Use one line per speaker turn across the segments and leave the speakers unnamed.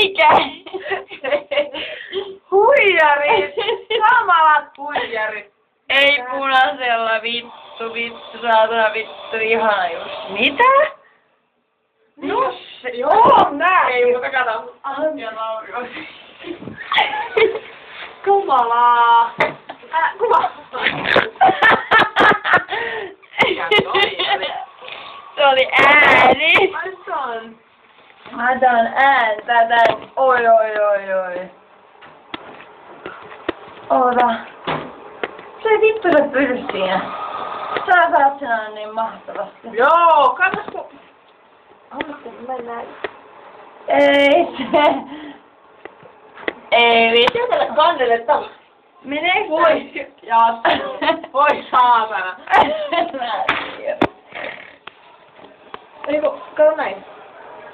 Mikä?
Huijarit! Kamalat huijarit!
Ei punaisella, vittu, saatana vittu, ihana just. Mitä?
No se, joo, näin! Ei, mutta kato. Kamalaa! Kuva!
Se oli ääni.
Ai se on?
Mä otan ääntä tän. Oi. Oota. Se ei vittu se pysy siinä. Sä saat sen aina niin mahtavasti.
Joo, katsos kun mennään.
Ei se. Ei vittu.
Tällä kannelle taas.
Meneekö
Voi, voi saatana. Eiku, kato näin.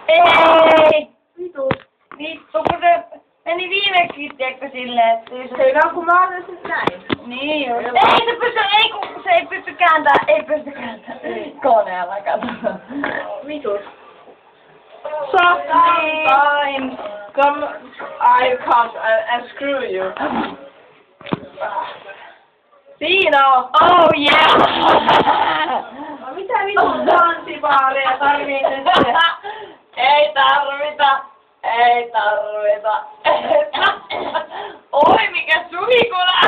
Ei!
Vitu.
Vittu, kun se meni viimeksi tiedätkö silleen, että jos...
Hei, kun mä otan sit näin.
Niin joo. Se ei pysty kääntämään koneella, kato.
Vitu. Sometimes come, I come and screw you. Siinä on.
Oh yeah!
No mitä vitun tanssibaaleja tarvii nyt?
Ei tarvita. Oi mikä suhikula!